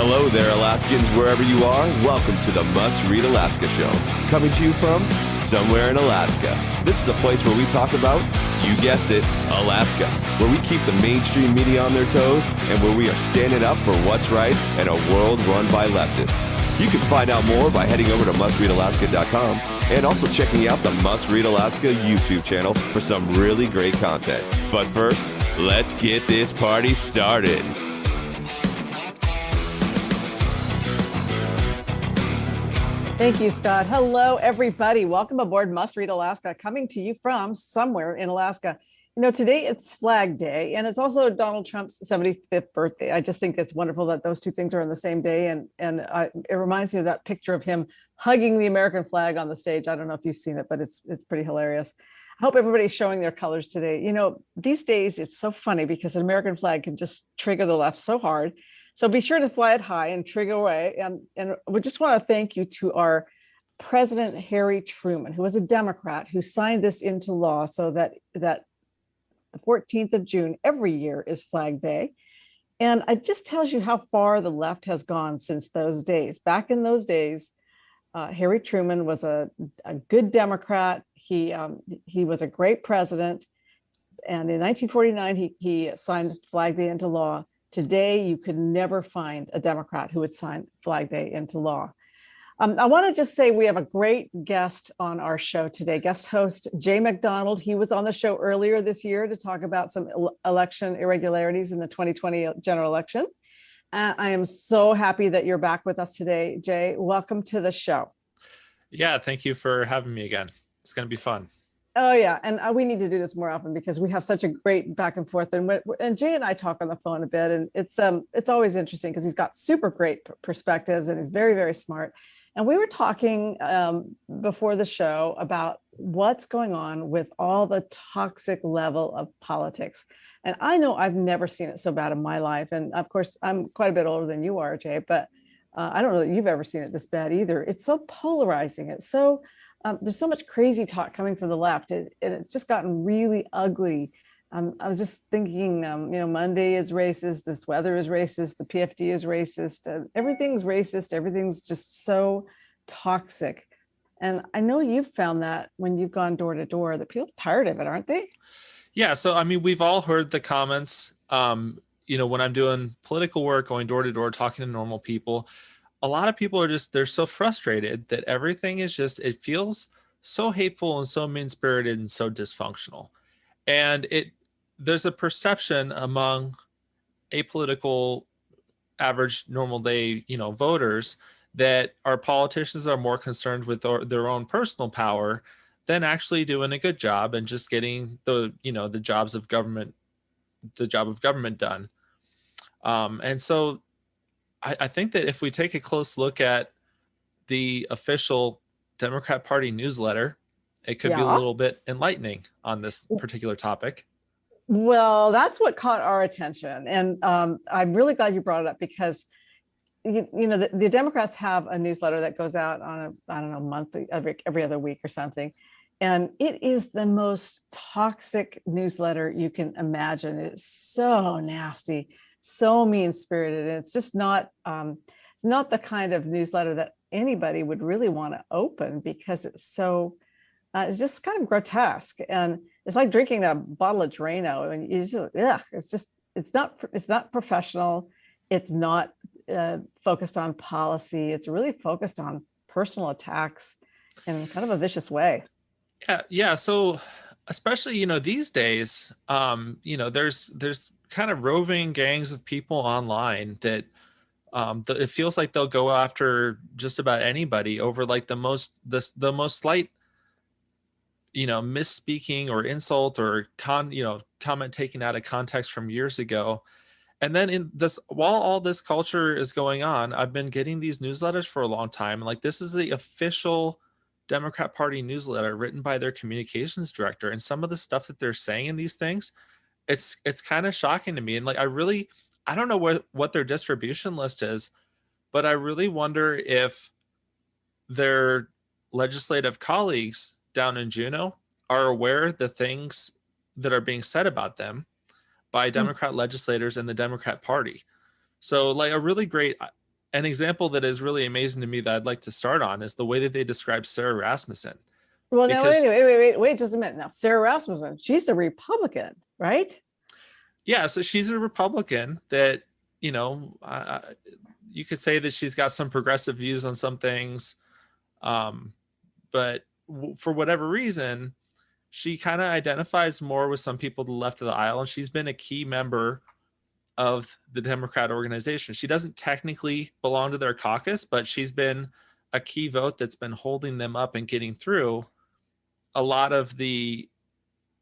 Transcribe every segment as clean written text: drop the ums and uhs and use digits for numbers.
Hello there, Alaskans, wherever you are. Welcome to the Must Read Alaska Show, coming to you from somewhere in Alaska. This is the place where we talk about, you guessed it, Alaska, where we keep the mainstream media on their toes and where we are standing up for what's right in a world run by leftists. You can find out more by heading over to mustreadalaska.com and also checking out the Must Read Alaska YouTube channel for some really great content. But first, let's get this party started. Thank you, Scott. Hello, everybody. Welcome aboard Must Read Alaska, coming to you from somewhere in Alaska. You know, today it's Flag Day, and it's also Donald Trump's 75th birthday. I just think it's wonderful that those two things are on the same day, and it reminds me of that picture of him hugging the American flag on the stage. I don't know if you've seen it, but it's pretty hilarious. I hope everybody's showing their colors today. You know, these days it's so funny because an American flag can just trigger the left so hard. So be sure to fly it high and trigger away. And we just want to thank you to our President Harry Truman, who was a Democrat, who signed this into law so that the 14th of June every year is Flag Day. And it just tells you how far the left has gone since those days. Back in those days, Harry Truman was a good Democrat. He was a great president. And in 1949, he signed Flag Day into law. Today, you could never find a Democrat who would sign Flag Day into law. I want to just say we have a great guest on our show today, guest host Jay McDonald. He was on the show earlier this year to talk about some election irregularities in the 2020 general election. I am so happy that you're back with us today, Jay. Welcome to the show. Yeah, thank you for having me again. It's going to be fun. Oh yeah, and we need to do this more often because we have such a great back and forth. And Jay and I talk on the phone a bit, and it's always interesting because he's got super great perspectives and he's very, very smart. And we were talking before the show about what's going on with all the toxic level of politics. And I know I've never seen it so bad in my life. And of course, I'm quite a bit older than you are, Jay, but I don't know that you've ever seen it this bad either. It's so polarizing. It's so there's so much crazy talk coming from the left, and it's just gotten really ugly. I was just thinking, Monday is racist, this weather is racist, the PFD is racist, everything's racist, everything's just so toxic. And I know you've found that when you've gone door to door, that people are tired of it, aren't they? Yeah, so I mean, we've all heard the comments, when I'm doing political work, going door to door, talking to normal people. A lot of people they're so frustrated that everything is it feels so hateful and so mean-spirited and so dysfunctional. And there's a perception among apolitical, average, normal day, voters that our politicians are more concerned with their own personal power than actually doing a good job and just getting the job of government done. And so I think that if we take a close look at the official Democrat Party newsletter, it could be a little bit enlightening on this particular topic. Well, that's what caught our attention. And I'm really glad you brought it up because, the Democrats have a newsletter that goes out on monthly, every other week or something. And it is the most toxic newsletter you can imagine. It's so nasty, so mean-spirited, and it's just not the kind of newsletter that anybody would really want to open because it's so it's just kind of grotesque, and it's like drinking a bottle of Drano, and it's not professional, it's not focused on policy, it's really focused on personal attacks in kind of a vicious way. Yeah. So especially these days, there's kind of roving gangs of people online that it feels like they'll go after just about anybody over like the most slight misspeaking or insult or comment taken out of context from years ago. And then while all this culture is going on, I've been getting these newsletters for a long time. Like, this is the official Democrat Party newsletter written by their communications director, and some of the stuff that they're saying in these things, it's kind of shocking to me. And like, I don't know what their distribution list is, but I really wonder if their legislative colleagues down in Juneau are aware of the things that are being said about them by Democrat legislators in the Democrat Party. So like a really great an example that is really amazing to me that I'd like to start on is the way that they describe Sarah Rasmussen. Well, now, Because wait just a minute. Now, Sarah Rasmussen, she's a Republican, right? yeah, so she's a Republican that, you know, you could say that she's got some progressive views on some things. But for whatever reason, she kind of identifies more with some people to the left of the aisle. And she's been a key member of the Democrat organization. She doesn't technically belong to their caucus, but she's been a key vote that's been holding them up and getting through a lot of the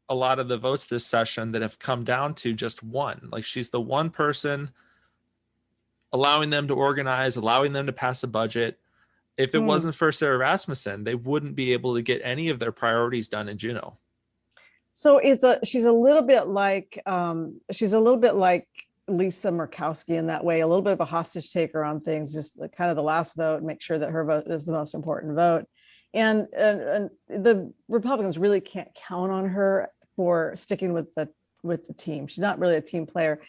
votes this session that have come down to just one. Like, she's the one person allowing them to organize, allowing them to pass a budget. If it wasn't for Sarah Rasmussen, they wouldn't be able to get any of their priorities done in Juneau. So she's a little bit like Lisa Murkowski in that way, a little bit of a hostage taker on things, just kind of the last vote, make sure that her vote is the most important vote. And the Republicans really can't count on her for sticking with the team. She's not really a team player.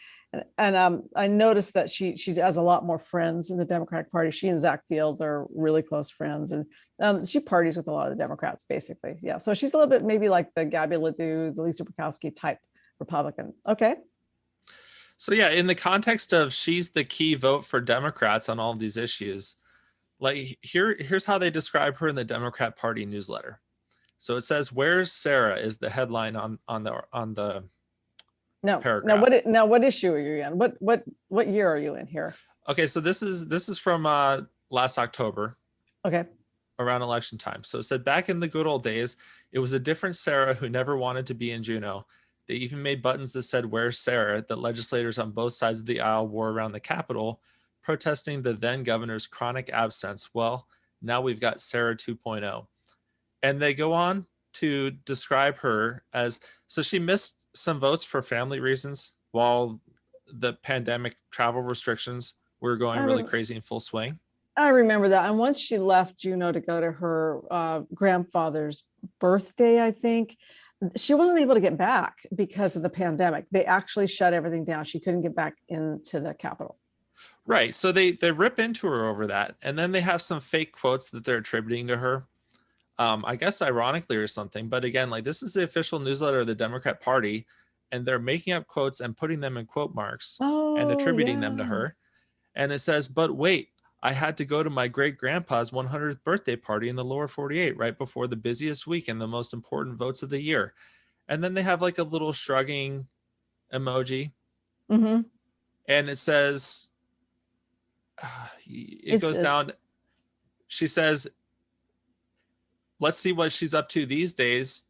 And I noticed that she has a lot more friends in the Democratic Party. She and Zach Fields are really close friends, and she parties with a lot of the Democrats, basically. Yeah, so she's a little bit maybe like the Gabby Ledoux, the Lisa Murkowski type Republican. Okay. So yeah, in the context of she's the key vote for Democrats on all of these issues, like here's how they describe her in the Democrat Party newsletter. So it says, "Where's Sarah?" is the headline on the paragraph. Now what issue are you in? What year are you in here? Okay, so this is from last October. Okay. Around election time. So it said, "Back in the good old days, it was a different Sarah who never wanted to be in Juneau. They even made buttons that said, 'Where's Sarah?' that legislators on both sides of the aisle wore around the Capitol, protesting the then governor's chronic absence. Well, now we've got Sarah 2.0. And they go on to describe her as, so she missed some votes for family reasons while the pandemic travel restrictions were going really crazy in full swing. I remember that. And once she left Juneau to go to her grandfather's birthday, I think, she wasn't able to get back because of the pandemic. They actually shut everything down. She couldn't get back into the Capitol. Right. So they rip into her over that. And then they have some fake quotes that they're attributing to her. I guess ironically or something. But again, like, this is the official newsletter of the Democrat Party, and they're making up quotes and putting them in quote marks and attributing them to her. And it says, "But wait, I had to go to my great grandpa's 100th birthday party in the lower 48 right before the busiest week and the most important votes of the year." And then they have like a little shrugging emoji. Mm-hmm. And it says, it goes down. She says, "Let's see what she's up to these days."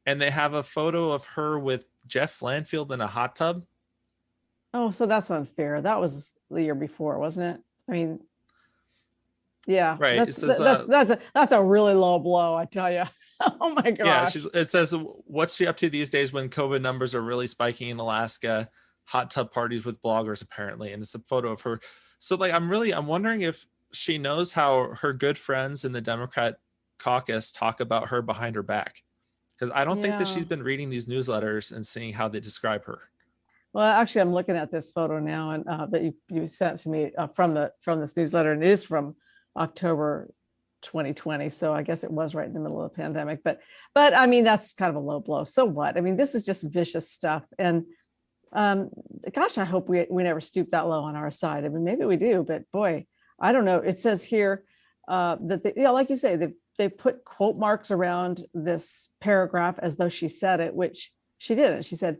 And they have a photo of her with Jeff Lanfield in a hot tub. Oh, so that's unfair. That was the year before, wasn't it? I mean, yeah, right. That's a really low blow, I tell you. Oh my gosh. Yeah, it says, "What's she up to these days when COVID numbers are really spiking in Alaska? Hot tub parties with bloggers, apparently." And it's a photo of her. So like, I'm wondering if she knows how her good friends in the Democrat caucus talk about her behind her back, because I don't think that she's been reading these newsletters and seeing how they describe her. Well, actually, I'm looking at this photo now, and that you sent to me from this newsletter, and it is from October 2020. So I guess it was right in the middle of the pandemic. But I mean, that's kind of a low blow. So what? I mean, this is just vicious stuff. And gosh, I hope we never stoop that low on our side. I mean, maybe we do, but boy, I don't know. It says here that like you say, they put quote marks around this paragraph as though she said it, which she didn't. She said,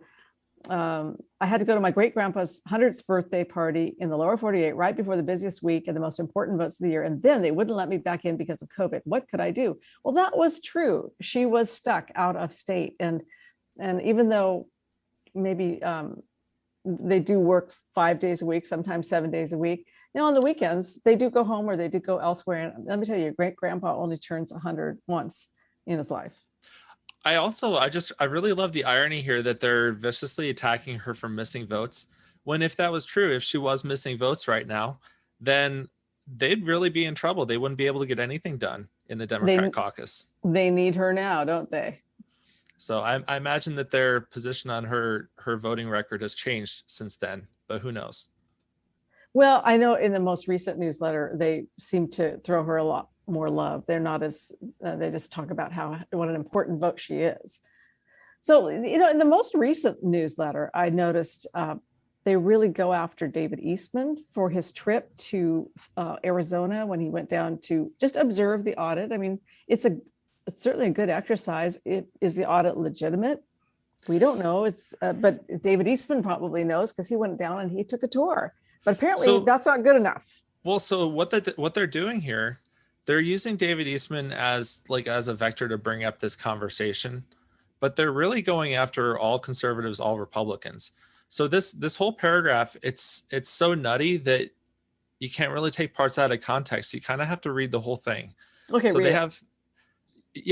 "I had to go to my great grandpa's 100th birthday party in the lower 48 right before the busiest week and the most important votes of the year. And then they wouldn't let me back in because of COVID. What could I do?" Well, that was true. She was stuck out of state. And even though maybe they do work 5 days a week, sometimes 7 days a week, on the weekends, they do go home or they do go elsewhere. And let me tell you, great grandpa only turns 100 once in his life. I really love the irony here that they're viciously attacking her for missing votes, when if that was true, if she was missing votes right now, then they'd really be in trouble. They wouldn't be able to get anything done in the Democrat caucus. They need her now, don't they? So I imagine that their position on her voting record has changed since then, but who knows? Well, I know in the most recent newsletter, they seem to throw her a lot more love. They're not as, they just talk about what an important vote she is. So, in the most recent newsletter, I noticed they really go after David Eastman for his trip to Arizona when he went down to just observe the audit. I mean, it's certainly a good exercise. Is the audit legitimate? We don't know. But David Eastman probably knows because he went down and he took a tour. But apparently that's not good enough. Well, so what they're doing here, they're using David Eastman as a vector to bring up this conversation, but they're really going after all conservatives, all Republicans. So this whole paragraph, it's so nutty that you can't really take parts out of context. You kind of have to read the whole thing. Okay. So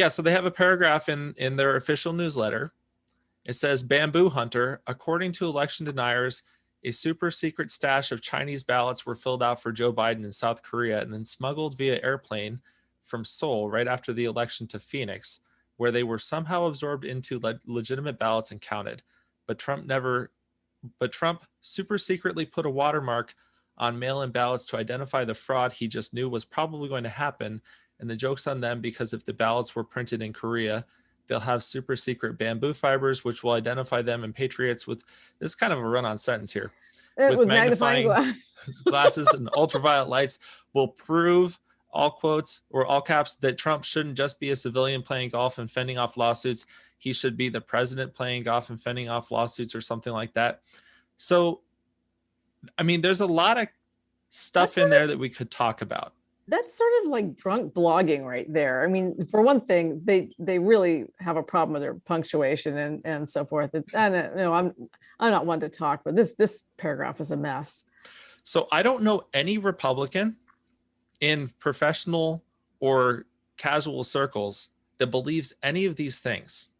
so they have a paragraph in their official newsletter. It says, Bamboo Hunter, according to election deniers, a super secret stash of Chinese ballots were filled out for Joe Biden in South Korea and then smuggled via airplane from Seoul right after the election to Phoenix, where they were somehow absorbed into legitimate ballots and counted. But Trump super secretly put a watermark on mail-in ballots to identify the fraud he just knew was probably going to happen. And the joke's on them, because if the ballots were printed in Korea, they'll have super secret bamboo fibers, which will identify them, and patriots with this kind of a run-on sentence here. With magnifying glasses and ultraviolet lights will prove, all quotes or all caps, that Trump shouldn't just be a civilian playing golf and fending off lawsuits. He should be the president playing golf and fending off lawsuits, or something like that. So, I mean, there's a lot of stuff in there that we could talk about. That's sort of like drunk blogging right there. I mean, for one thing, they really have a problem with their punctuation and so forth. I don't know, I'm not one to talk, but this paragraph is a mess. So I don't know any Republican in professional or casual circles that believes any of these things.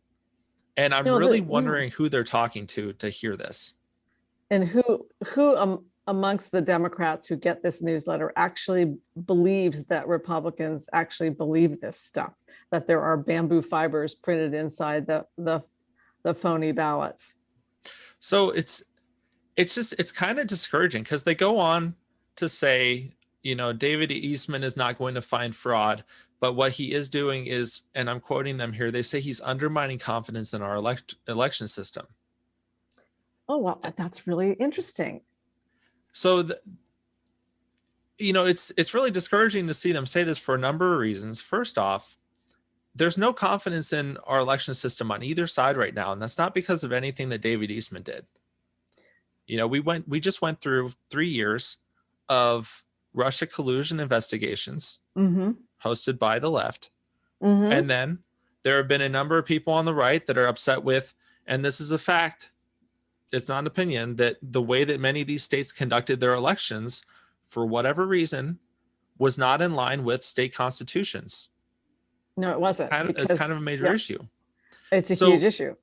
And I'm really wondering who they're talking to hear this. And who amongst the Democrats who get this newsletter actually believes that Republicans actually believe this stuff, that there are bamboo fibers printed inside the phony ballots. So it's kind of discouraging, because they go on to say, David Eastman is not going to find fraud, but what he is doing is, and I'm quoting them here, they say he's undermining confidence in our election system. Oh, well, that's really interesting. So, it's really discouraging to see them say this for a number of reasons. First off, there's no confidence in our election system on either side right now, and that's not because of anything that David Eastman did. We just went through 3 years of Russia collusion investigations hosted by the left, and then there have been a number of people on the right that are upset with, and this is a fact, it's not an opinion, that the way that many of these states conducted their elections, for whatever reason, was not in line with state constitutions. No, it wasn't. It's kind of a major issue. It's a huge issue.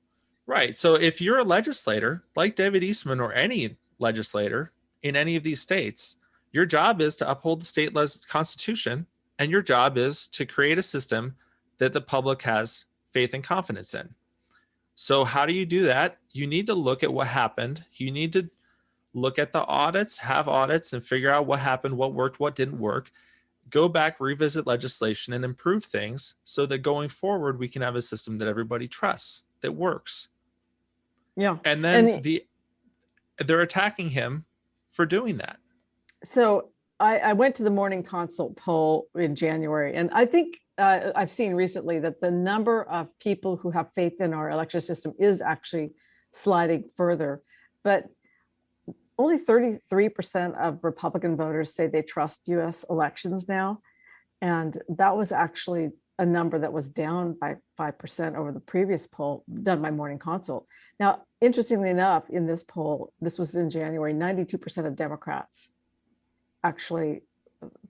Right. So if you're a legislator like David Eastman, or any legislator in any of these states, your job is to uphold the state constitution, and your job is to create a system that the public has faith and confidence in. So how do you do that? You need to look at what happened. You need to look at the audits, have audits, and figure out what happened, what worked, what didn't work. Go back, revisit legislation, and improve things so that going forward, we can have a system that everybody trusts, that works. Yeah. And then they're attacking him for doing that. So I went to the Morning Consult poll in January, and I think I've seen recently that the number of people who have faith in our election system is actually sliding further, but only 33% of Republican voters say they trust US elections now. And that was actually a number that was down by 5% over the previous poll done by Morning Consult. Now, interestingly enough, in this poll, this was in January, 92% of Democrats actually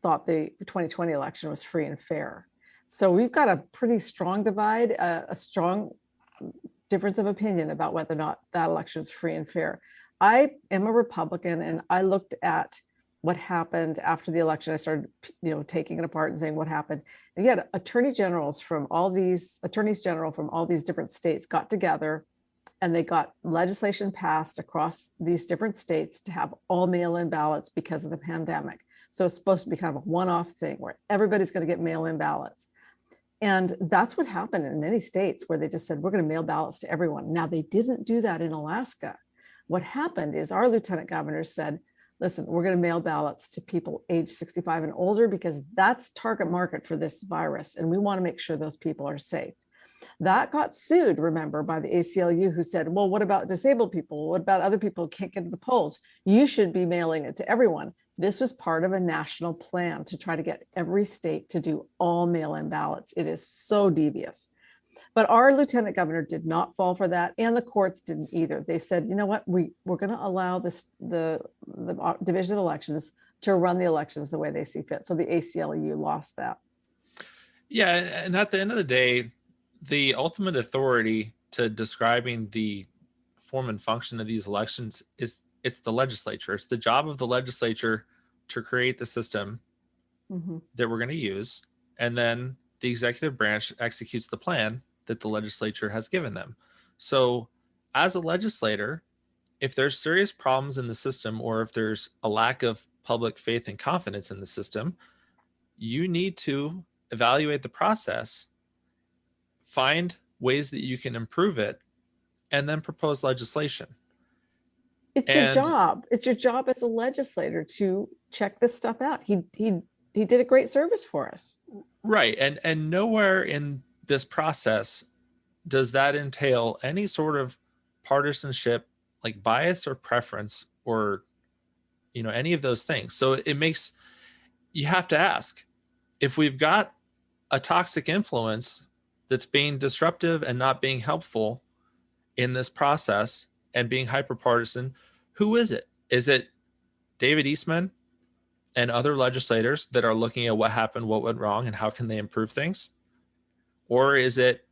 thought the 2020 election was free and fair. So we've got a pretty strong divide, a strong difference of opinion about whether or not that election is free and fair. I am a Republican, and I looked at what happened after the election. I started, taking it apart and saying what happened. And attorneys general from all these different states got together and they got legislation passed across these different states to have all mail-in ballots because of the pandemic. So it's supposed to be kind of a one-off thing where everybody's going to get mail-in ballots. And that's what happened in many states where they just said, we're going to mail ballots to everyone. Now, they didn't do that in Alaska. What happened is our lieutenant governor said, listen, we're going to mail ballots to people age 65 and older because that's target market for this virus. And we want to make sure those people are safe. That got sued, remember, by the ACLU, who said, well, what about disabled people? What about other people who can't get to the polls? You should be mailing it to everyone. This was part of a national plan to try to get every state to do all mail-in ballots. It is so devious. But our lieutenant governor did not fall for that, and the courts didn't either. They said, you know what, we're going to allow the Division of Elections to run the elections the way they see fit. So the ACLU lost that. Yeah, and at the end of the day, the ultimate authority to describing the form and function of these elections it's the legislature. It's the job of the legislature to create the system that we're going to use. And then the executive branch executes the plan that the legislature has given them. So as a legislator, if there's serious problems in the system, or if there's a lack of public faith and confidence in the system, you need to evaluate the process, find ways that you can improve it, and then propose legislation. Your job. It's your job as a legislator to check this stuff out. He did a great service for us. Right. And nowhere in this process does that entail any sort of partisanship, like bias or preference, or, any of those things. So it makes, you have to ask, if we've got a toxic influence that's being disruptive and not being helpful in this process and being hyperpartisan, who is it? Is it David Eastman and other legislators that are looking at what happened, what went wrong, and how can they improve things? Or is it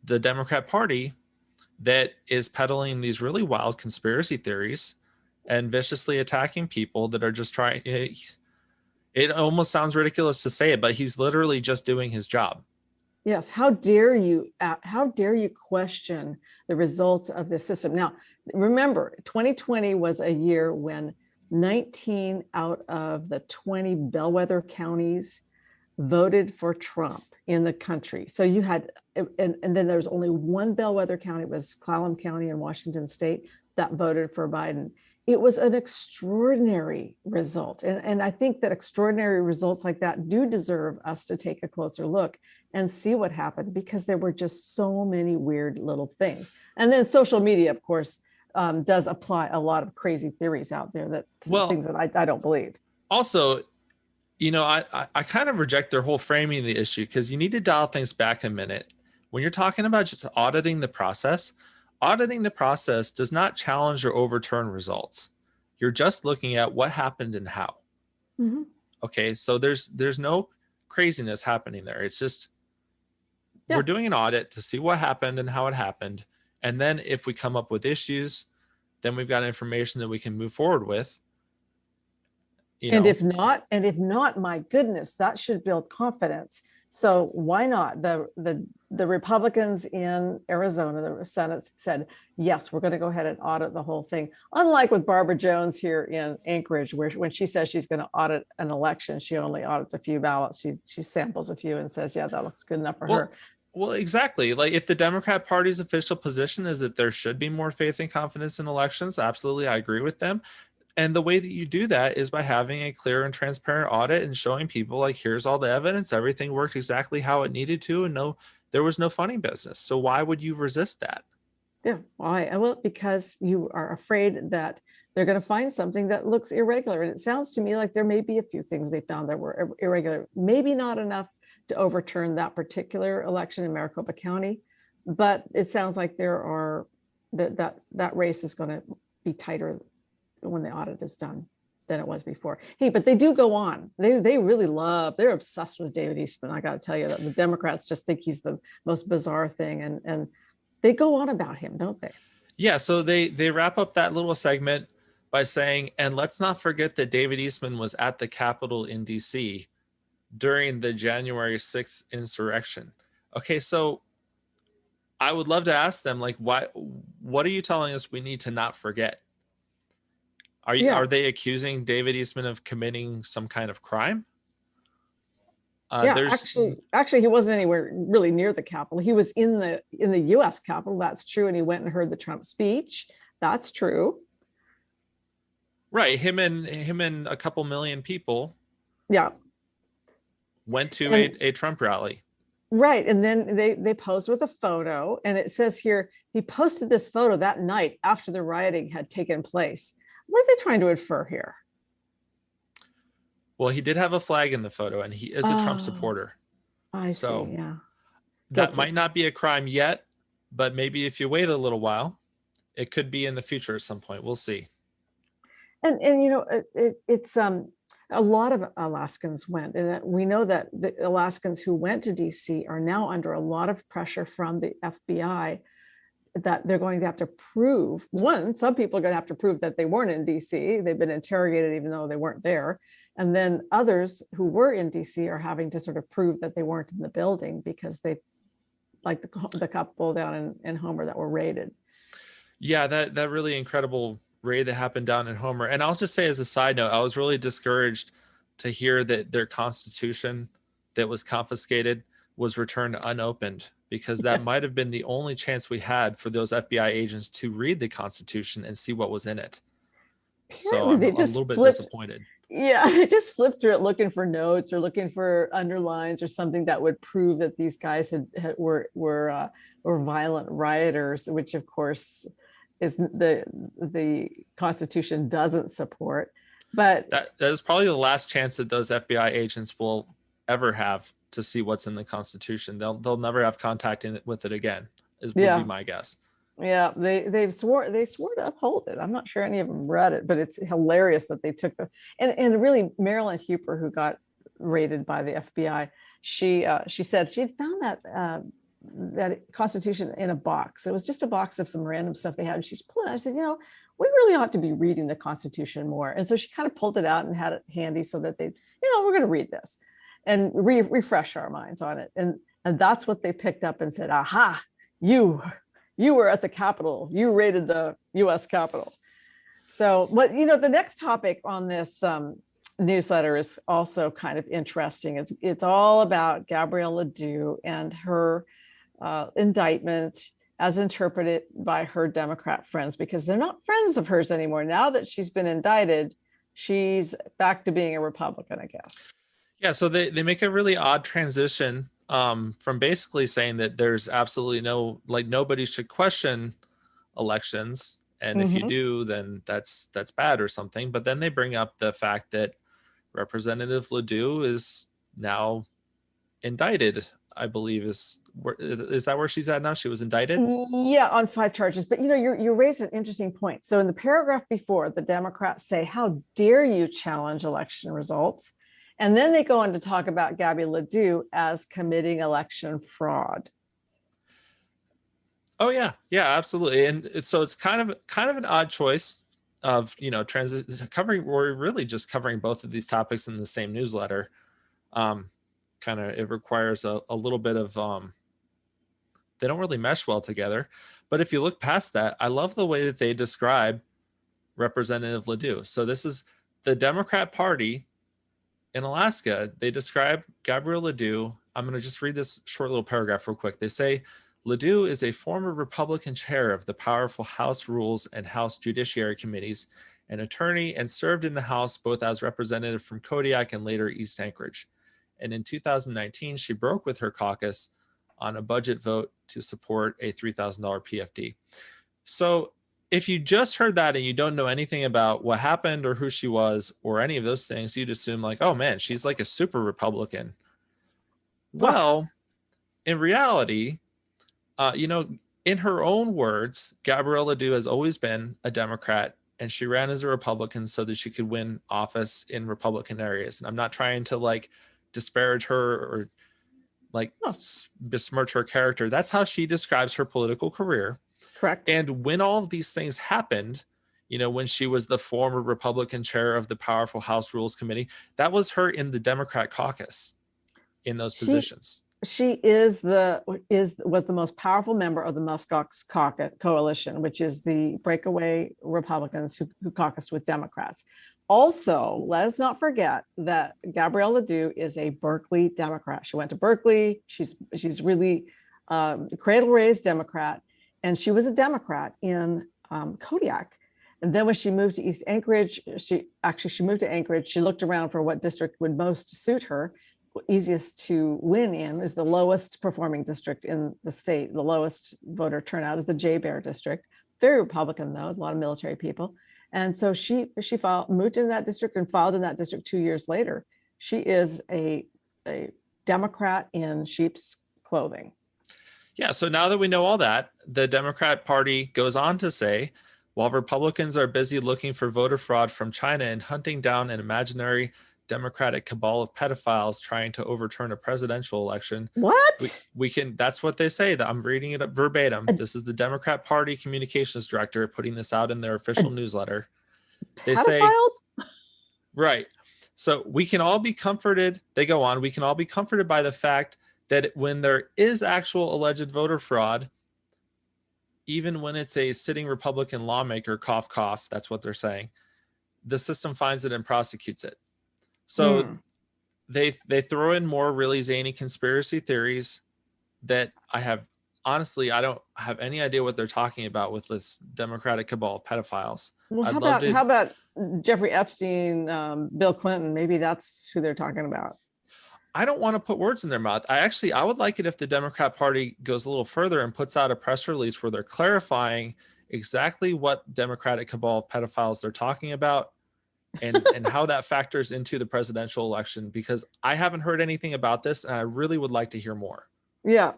the Democrat Party that is peddling these really wild conspiracy theories and viciously attacking people that are just trying? It almost sounds ridiculous to say it, but he's literally just doing his job. Yes. How dare you question the results of this system? Now, remember, 2020 was a year when 19 out of the 20 bellwether counties voted for Trump in the country. So you had, and then there's only one bellwether county, it was Clallam County in Washington State, that voted for Biden. It was an extraordinary result. And I think that extraordinary results like that do deserve us to take a closer look and see what happened, because there were just so many weird little things. And then social media, of course, does apply a lot of crazy theories out there, that things that I don't believe. Also, I kind of reject their whole framing of the issue, because you need to dial things back a minute. When you're talking about just auditing the process does not challenge or overturn results. You're just looking at what happened and how. Mm-hmm. Okay, so there's no craziness happening there. It's just, we're doing an audit to see what happened and how it happened. And then if we come up with issues, then we've got information that we can move forward with. And if not, my goodness, that should build confidence. So why not? The Republicans in Arizona, the Senate said, yes, we're going to go ahead and audit the whole thing. Unlike with Barbara Jones here in Anchorage, where when she says she's going to audit an election, she only audits a few ballots. She samples a few and says, yeah, that looks good enough for her. Well, exactly. Like, if the Democrat Party's official position is that there should be more faith and confidence in elections, absolutely, I agree with them. And the way that you do that is by having a clear and transparent audit and showing people, like, here's all the evidence, everything worked exactly how it needed to, and there was no funny business. So why would you resist that? Yeah, why? Well, because you are afraid that they're going to find something that looks irregular. And it sounds to me like there may be a few things they found that were irregular, maybe not enough to overturn that particular election in Maricopa County, but it sounds like that race is going to be tighter when the audit is done than it was before. Hey, but they do go on. They're obsessed with David Eastman. I got to tell you that the Democrats just think he's the most bizarre thing, and they go on about him, don't they? Yeah. So they wrap up that little segment by saying, and let's not forget that David Eastman was at the Capitol in DC during the January 6th insurrection. Okay, so I would love to ask them, like, what are you telling us we need to not forget? Are they accusing David Eastman of committing some kind of crime? Actually, he wasn't anywhere really near the Capitol. He was in the U.S. Capitol. That's true, and he went and heard the Trump speech. That's true. Right, him and a couple million people. Yeah. Went to a Trump rally. Right, and then they posed with a photo, and it says here he posted this photo that night after the rioting had taken place. What are they trying to infer here? Well, he did have a flag in the photo, and he is a Trump supporter. I see, yeah. That might not be a crime yet, but maybe if you wait a little while, it could be in the future at some point. We'll see. And you know, it's a lot of Alaskans went, and we know that the Alaskans who went to DC are now under a lot of pressure from the FBI that they're going to have to prove, some people are going to have to prove that they weren't in DC. They've been interrogated even though they weren't there. And then others who were in DC are having to sort of prove that they weren't in the building because they, like the couple down in Homer that were raided. Yeah, that really incredible raid that happened down in Homer. And I'll just say as a side note, I was really discouraged to hear that their Constitution that was confiscated was returned unopened, because that might have been the only chance we had for those FBI agents to read the Constitution and see what was in it. So I'm a little bit disappointed. Yeah, they just flipped through it looking for notes or looking for underlines or something that would prove that these guys were violent rioters, which of course is the Constitution doesn't support. But that is probably the last chance that those FBI agents will ever have to see what's in the Constitution. They'll never have contact with it again, would be my guess. Yeah, they swore to uphold it. I'm not sure any of them read it, but it's hilarious that they took and really Marilyn Huper, who got raided by the FBI, she said she'd found that Constitution in a box. It was just a box of some random stuff they had, and she's pulling it out. I said, we really ought to be reading the Constitution more. And so she kind of pulled it out and had it handy so that we're going to read this and refresh our minds on it. And that's what they picked up and said, aha, you were at the Capitol. You raided the U.S. Capitol. So, but the next topic on this newsletter is also kind of interesting. It's all about Gabrielle Ledoux and her indictment as interpreted by her Democrat friends, because they're not friends of hers anymore. Now that she's been indicted, she's back to being a Republican, I guess. Yeah, so they make a really odd transition from basically saying that there's absolutely nobody should question elections, and if you do, then that's bad or something. But then they bring up the fact that Representative Ledoux is now indicted, I believe. Is that where she's at now? She was indicted? Yeah, on 5 charges. But you raised an interesting point. So in the paragraph before, the Democrats say, how dare you challenge election results? And then they go on to talk about Gabby Ledoux as committing election fraud. Oh yeah, absolutely. And so it's kind of an odd choice of we're really just covering both of these topics in the same newsletter. It requires a little bit of they don't really mesh well together. But if you look past that, I love the way that they describe Representative Ledoux. So this is the Democrat Party in Alaska. They describe Gabrielle Ledoux. I'm going to just read this short little paragraph real quick. They say, Ledoux is a former Republican chair of the powerful House Rules and House Judiciary Committees, an attorney, and served in the House both as representative from Kodiak and later East Anchorage. And in 2019, she broke with her caucus on a budget vote to support a $3,000 PFD. So if you just heard that and you don't know anything about what happened or who she was or any of those things, you'd assume like, oh man, she's like a super Republican. Well, in reality, in her own words, Gabrielle Ledoux has always been a Democrat, and she ran as a Republican so that she could win office in Republican areas. And I'm not trying to disparage her or besmirch her character. That's how she describes her political career. Correct. And when all of these things happened, when she was the former Republican chair of the powerful House Rules Committee, that was her in the Democrat caucus in those positions. she was the most powerful member of the Muskox caucus coalition, which is the breakaway Republicans who caucused with Democrats. Also, let us not forget that Gabrielle Ledoux is a Berkeley Democrat. She went to Berkeley. She's really cradle raised Democrat, and she was a Democrat in Kodiak. And then when she moved to East Anchorage, she moved to Anchorage. She looked around for what district would most suit her. Easiest to win in is the lowest performing district in the state. The lowest voter turnout is the Jay Bear district. Very Republican though, a lot of military people. And so she moved into that district and filed in that district 2 years later. She is a Democrat in sheep's clothing. Yeah. So now that we know all that, the Democrat Party goes on to say, while Republicans are busy looking for voter fraud from China and hunting down an imaginary Democratic cabal of pedophiles trying to overturn a presidential election. What? We can, that's what they say. That I'm reading it up verbatim. This is the Democrat Party communications director putting this out in their official newsletter. They say, right. So we can all be comforted. They go on. We can all be comforted by the fact that when there is actual alleged voter fraud, even when it's a sitting Republican lawmaker, cough, cough, that's what they're saying, the system finds it and prosecutes it. So they throw in more really zany conspiracy theories that I don't have any idea what they're talking about with this Democratic cabal of pedophiles. Well, how about Jeffrey Epstein, Bill Clinton? Maybe that's who they're talking about. I don't want to put words in their mouth. I would like it if the Democrat Party goes a little further and puts out a press release where they're clarifying exactly what Democratic cabal of pedophiles they're talking about and how that factors into the presidential election, because I haven't heard anything about this and I really would like to hear more. Yeah,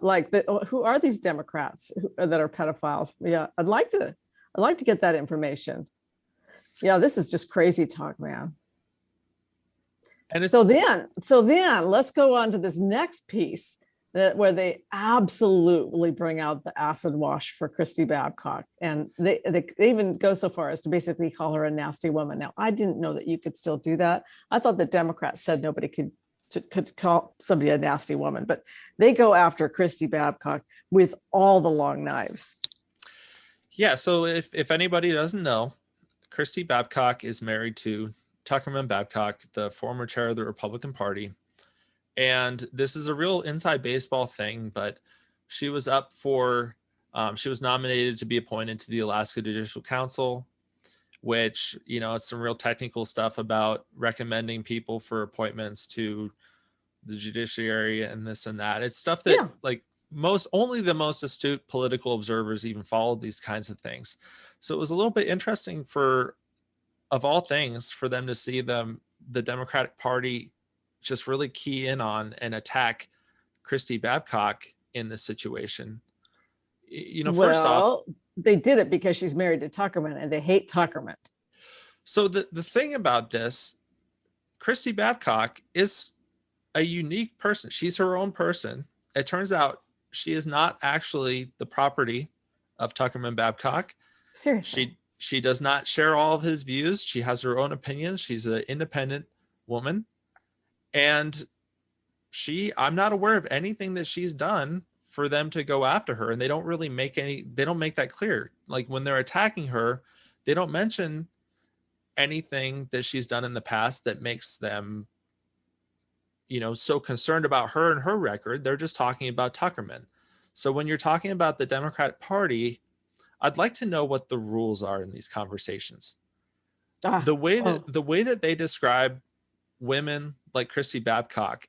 who are these Democrats that are pedophiles? Yeah, I'd like to get that information. Yeah, this is just crazy talk, man. And so then let's go on to this next piece where they absolutely bring out the acid wash for Christy Babcock. And they even go so far as to basically call her a nasty woman. Now, I didn't know that you could still do that. I thought the Democrats said nobody could call somebody a nasty woman, but they go after Christy Babcock with all the long knives. Yeah, so if anybody doesn't know, Christy Babcock is married to Tuckerman Babcock, the former chair of the Republican Party. And this is a real inside baseball thing, but she was up for, she was nominated to be appointed to the Alaska Judicial Council, which, it's some real technical stuff about recommending people for appointments to the judiciary and this and that. It's stuff that only the most astute political observers even followed these kinds of things. So it was a little bit interesting of all things, for them to see the Democratic Party just really key in on and attack Christy Babcock in this situation. First off, they did it because she's married to Tuckerman and they hate Tuckerman. So the thing about this, Christy Babcock is a unique person. She's her own person. It turns out she is not actually the property of Tuckerman Babcock. Seriously. She does not share all of his views. She has her own opinions. She's an independent woman. And I'm not aware of anything that she's done for them to go after her. And they don't really make that clear. Like when they're attacking her, they don't mention anything that she's done in the past that makes them, so concerned about her and her record. They're just talking about Tuckerman. So when you're talking about the Democratic Party, I'd like to know what the rules are in these conversations. The way that they describe women like Christy Babcock,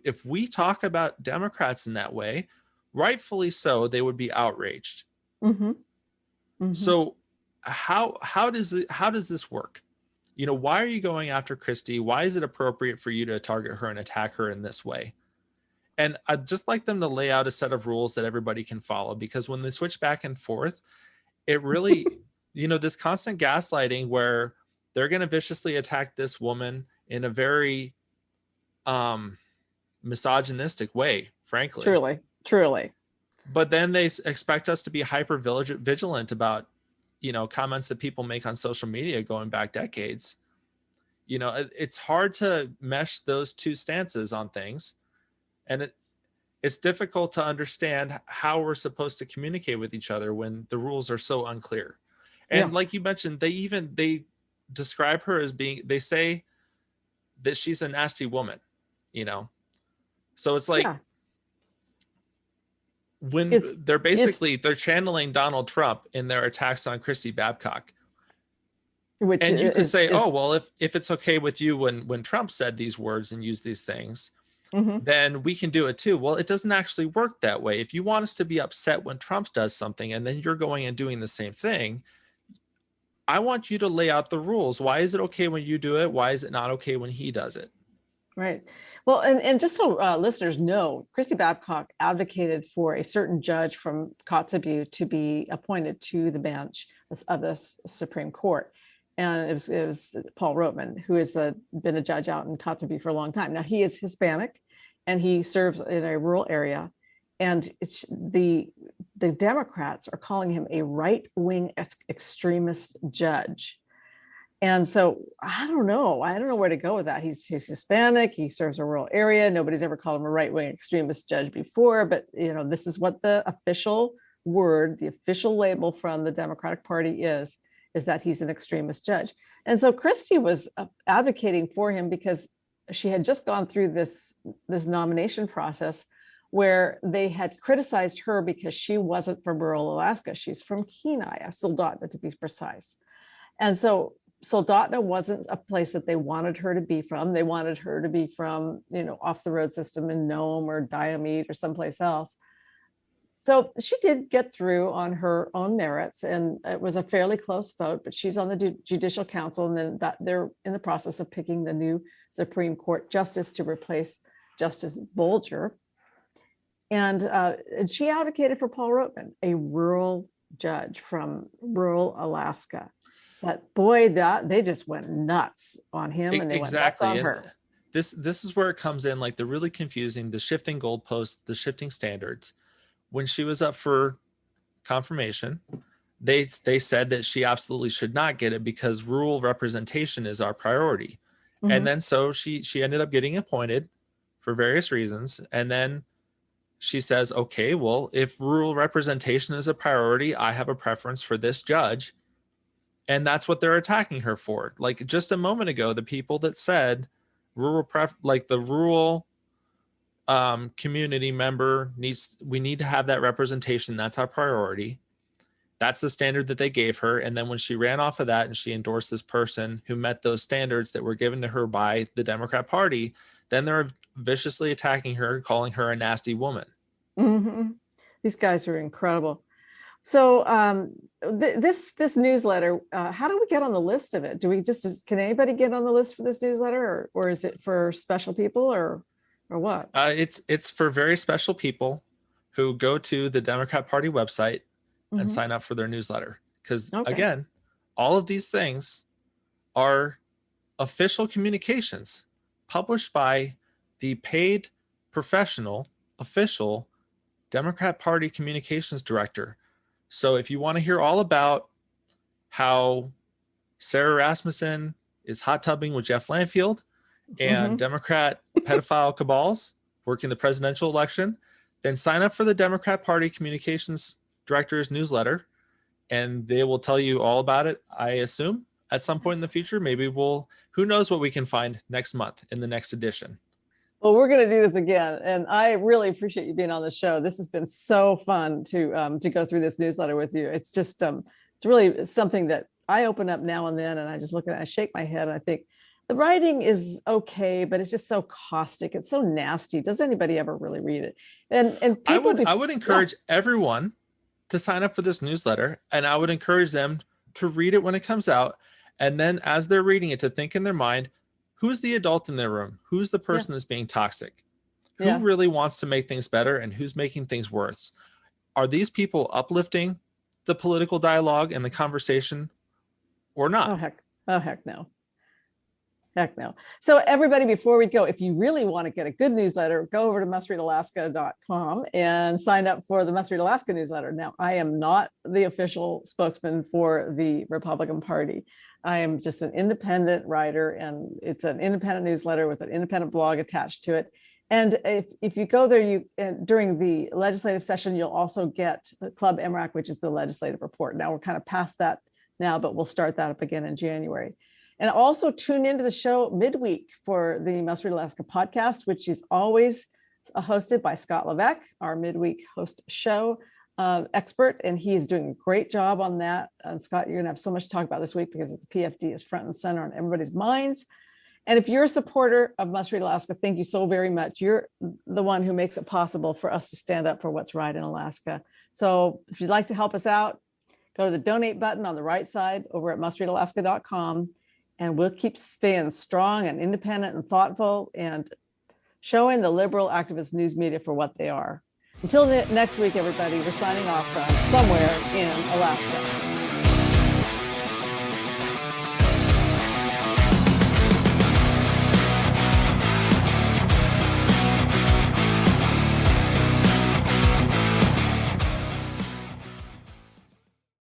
if we talk about Democrats in that way, rightfully so, they would be outraged. Mm-hmm. Mm-hmm. So how does this work? Why are you going after Christy? Why is it appropriate for you to target her and attack her in this way? And I'd just like them to lay out a set of rules that everybody can follow, because when they switch back and forth, it really, this constant gaslighting where they're going to viciously attack this woman in a very misogynistic way, frankly. Truly. But then they expect us to be hyper vigilant about, comments that people make on social media going back decades. It's hard to mesh those two stances on things. And it's difficult to understand how we're supposed to communicate with each other when the rules are so unclear. And Yeah. like you mentioned, they describe her as being, they say that she's a nasty woman, you know? So it's like Yeah. when It's it's they're channeling Donald Trump in their attacks on Christy Babcock. which And you could say, oh, is well, if it's okay with you when Trump said these words and used these things, mhm. then we can do it too. Well, it doesn't actually work that way. If you want us to be upset when Trump does something and then you're going and doing the same thing, I want you to lay out the rules. Why is it okay when you do it? Why is it not okay when he does it? Right. Well, and just so listeners know, Christy Babcock advocated for a certain judge from Kotzebue to be appointed to the bench of the Supreme Court. And it was Paul Rotman, who has been a judge out in Kotzebue for a long time. Now, he is Hispanic and he serves in a rural area. And the Democrats are calling him a right-wing extremist judge. And so I don't know where to go with that. He's Hispanic. He serves a rural area. Nobody's ever called him a right-wing extremist judge before, but this is what the official word, the official label from the Democratic Party is that he's an extremist judge. And so Christie was advocating for him because she had just gone through this nomination process where they had criticized her because she wasn't from rural Alaska. She's from Kenai, Soldotna to be precise. And so Soldotna wasn't a place that they wanted her to be from. They wanted her to be from, off the road system in Nome or Diomede or someplace else. So she did get through on her own merits, and it was a fairly close vote, but she's on the Judicial Council, and then they're in the process of picking the new Supreme Court justice to replace Justice Bolger. And she advocated for Paul Rotman, a rural judge from rural Alaska. But boy, they just went nuts on him, and they went nuts on her. This is where it comes in, like the really confusing, the shifting goalposts, the shifting standards. When she was up for confirmation, they said that she absolutely should not get it because rural representation is our priority. Mm-hmm. And then so she ended up getting appointed for various reasons. And then she says, okay, well, if rural representation is a priority, I have a preference for this judge. And that's what they're attacking her for. Like just a moment ago, the people that said the rural community member we need to have that representation. That's our priority. That's the standard that they gave her. And then when she ran off of that and she endorsed this person who met those standards that were given to her by the Democrat Party, then they're viciously attacking her, calling her a nasty woman. Mm-hmm. These guys are incredible. So this newsletter, how do we get on the list of it? Can anybody get on the list for this newsletter, or is it for special people or what? It's for very special people who go to the Democrat Party website and sign up for their newsletter. Because again, all of these things are official communications published by the paid professional official Democrat Party communications director. So if you want to hear all about how Sarah Rasmussen is hot tubbing with Jeff Lanfield and Democrat pedophile cabals working the presidential election, then sign up for the Democrat Party communications director's newsletter, and they will tell you all about it, I assume, at some point in the future. Maybe who knows what we can find next month in the next edition. Well, we're going to do this again, and I really appreciate you being on the show. This has been so fun to go through this newsletter with you. It's just it's really something that I open up now and then, and I just look at it, I shake my head, and I think the writing is okay, but it's just so caustic. It's so nasty. Does anybody ever really read it? And people I would encourage everyone to sign up for this newsletter, and I would encourage them to read it when it comes out, and then as they're reading it, to think in their mind, who's the adult in their room? Who's the person that's being toxic? Who really wants to make things better, and who's making things worse? Are these people uplifting the political dialogue and the conversation or not? Oh, heck no. Heck no. So everybody, before we go, if you really want to get a good newsletter, go over to mustreadalaska.com and sign up for the Must Read Alaska newsletter. Now, I am not the official spokesman for the Republican Party. I am just an independent writer, and it's an independent newsletter with an independent blog attached to it. And if you go there, during the legislative session, you'll also get the Club MRAC, which is the legislative report. Now we're kind of past that now, but we'll start that up again in January. And also tune into the show midweek for the Must Read Alaska podcast, which is always hosted by Scott Levesque, our midweek host show expert, and he is doing a great job on that. And Scott, you're gonna have so much to talk about this week because the PFD is front and center on everybody's minds. And if you're a supporter of Must Read Alaska, thank you so very much. You're the one who makes it possible for us to stand up for what's right in Alaska. So if you'd like to help us out, go to the donate button on the right side over at mustreadalaska.com, and we'll keep staying strong and independent and thoughtful and showing the liberal activist news media for what they are. Until next week, everybody, we're signing off from somewhere in Alaska.